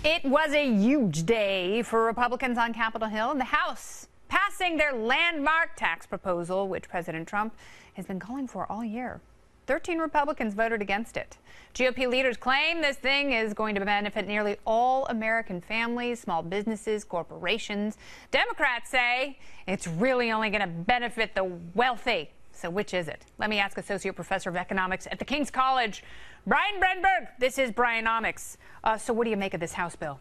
It was a huge day for Republicans on Capitol Hill and the House passing their landmark tax proposal, which President Trump has been calling for all year. 13 Republicans voted against it. GOP leaders claim this thing is going to benefit nearly all American families, small businesses, corporations. Democrats say it's really only going to benefit the wealthy. So which is it? Let me ask Associate Professor of Economics at the King's College, Brian Brenberg. This is Brianomics. So what do you make of this House bill?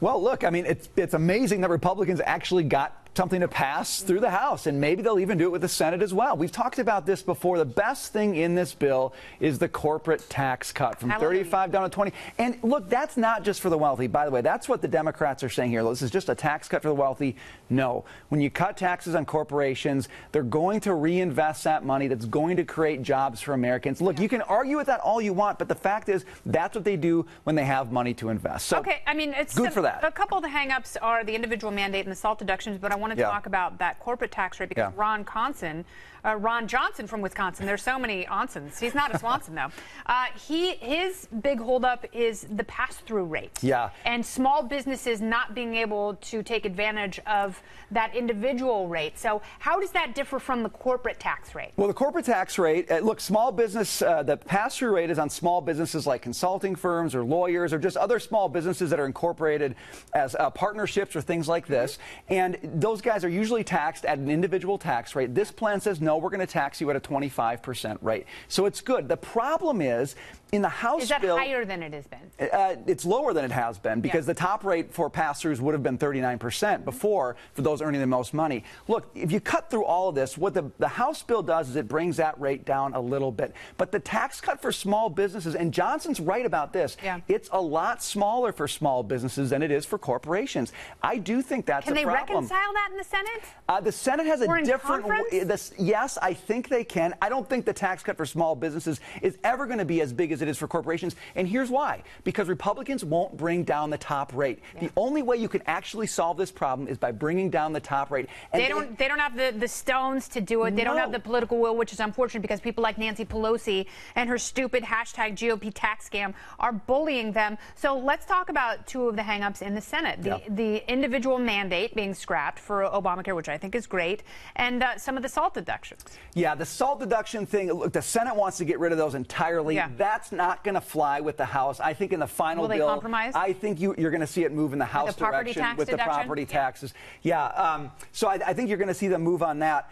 Well, look, I mean, it's amazing that Republicans actually got something to pass through the House, and maybe they'll even do it with the Senate as well. We've talked about this before. The best thing in this bill is the corporate tax cut from 35 down to 20. And look, that's not just for the wealthy. By the way, that's what the Democrats are saying here. This is just a tax cut for the wealthy. No. When you cut taxes on corporations, they're going to reinvest that money. That's going to create jobs for Americans. Look, you can argue with that all you want, but the fact is that's what they do when they have money to invest. So, okay, I mean, it's good for that. A couple of the hang-ups are the individual mandate and the SALT deductions, but I want to talk about that corporate tax rate because Ron Johnson from Wisconsin, there's so many Onsons. He's not a Swanson, though. His big holdup is the pass-through rate. Yeah. And small businesses not being able to take advantage of that individual rate. So how does that differ from the corporate tax rate? Well, the corporate tax rate, look, small business, the pass-through rate is on small businesses like consulting firms or lawyers or just other small businesses that are incorporated as partnerships or things like this. And those guys are usually taxed at an individual tax rate. This plan says, no, we're going to tax you at a 25% rate. So it's good. The problem is, in the House bill... Is that higher than it has been? It's lower than it has been because the top rate for pass-throughs would have been 39% before for those earning the most money. Look, if you cut through all of this, what the House bill does is it brings that rate down a little bit. But the tax cut for small businesses, and Johnson's right about this, it's a lot smaller for small businesses than it is for corporations. I do think that's a problem. Can they reconcile that in the Senate? The Senate has a different... Yes, I think they can. I don't think the tax cut for small businesses is ever going to be as big as it is for corporations. And here's why. Because Republicans won't bring down the top rate. The only way you can actually solve this problem is by bringing down the top rate. And they don't have the stones to do it. They don't have the political will, which is unfortunate because people like Nancy Pelosi and her stupid hashtag GOP tax scam are bullying them. So let's talk about two of the hang-ups in the Senate. The individual mandate being scrapped for Obamacare, which I think is great, and some of the SALT deductions. Yeah, the SALT deduction thing, look, the Senate wants to get rid of those entirely. That's not going to fly with the House. I think in the final bill, compromise? I think you're going to see it move in the House direction with the property taxes. So I think you're going to see them move on that.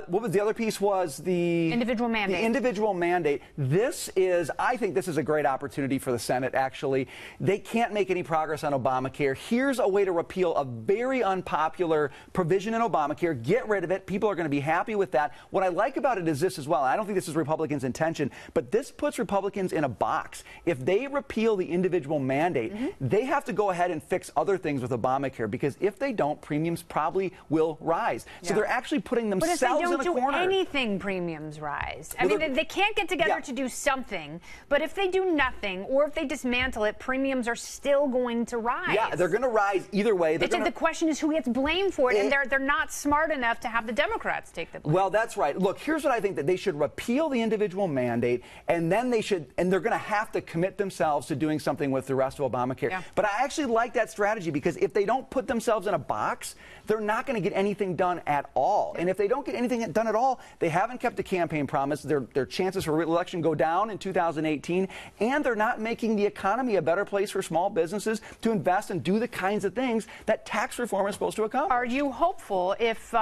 What was the other piece? Was the individual mandate. The individual mandate. I think this is a great opportunity for the Senate, actually. They can't make any progress on Obamacare. Here's a way to repeal a very unpopular provision in Obamacare. Get rid of it. People are going to be happy with that. What I like about it is this as well. I don't think this is Republicans' intention, but this puts Republicans in a box. If they repeal the individual mandate, they have to go ahead and fix other things with Obamacare, because if they don't, premiums probably will rise. So they're actually putting themselves in a corner. But if they don't do anything, premiums rise. I mean, they can't get together to do something, but if they do nothing or if they dismantle it, premiums are still going to rise. Yeah, they're going to rise either way. The question is who gets blamed for it, and they're not smart enough to have the Democrats take the blame. Well, that's right. Look, here's what I think, that they should repeal the individual mandate, and then they're going to have to commit themselves to doing something with the rest of Obamacare. But I actually like that strategy, because if they don't put themselves in a box, they're not going to get anything done at all. And if they don't get anything done at all, they haven't kept a campaign promise. Their chances for re-election go down in 2018, and they're not making the economy a better place for small businesses to invest and do the kinds of things that tax reform is supposed to accomplish. Are you hopeful, if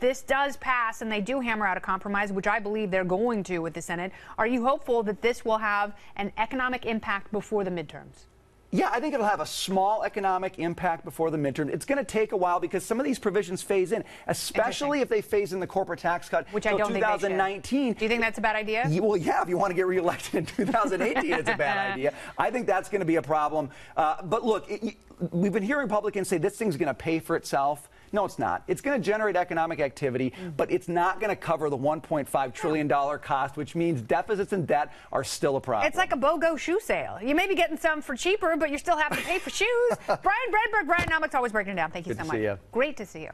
this does pass and they do hammer out a compromise, which I believe they're going to with the Senate, are you hopeful that this will have an economic impact before the midterms? Yeah, I think it'll have a small economic impact before the midterm. It's going to take a while because some of these provisions phase in, especially if they phase in the corporate tax cut until 2019. Do you think that's a bad idea? Well, yeah, if you want to get reelected in 2018, it's a bad idea. I think that's going to be a problem. But look, we've been hearing Republicans say this thing's going to pay for itself. No, it's not. It's going to generate economic activity, but it's not going to cover the $1.5 trillion cost, which means deficits and debt are still a problem. It's like a BOGO shoe sale. You may be getting some for cheaper, but you're still having to pay for shoes. Brian Brenberg, Brianomics, always breaking it down. Thank you so much. Good to see you. Great to see you.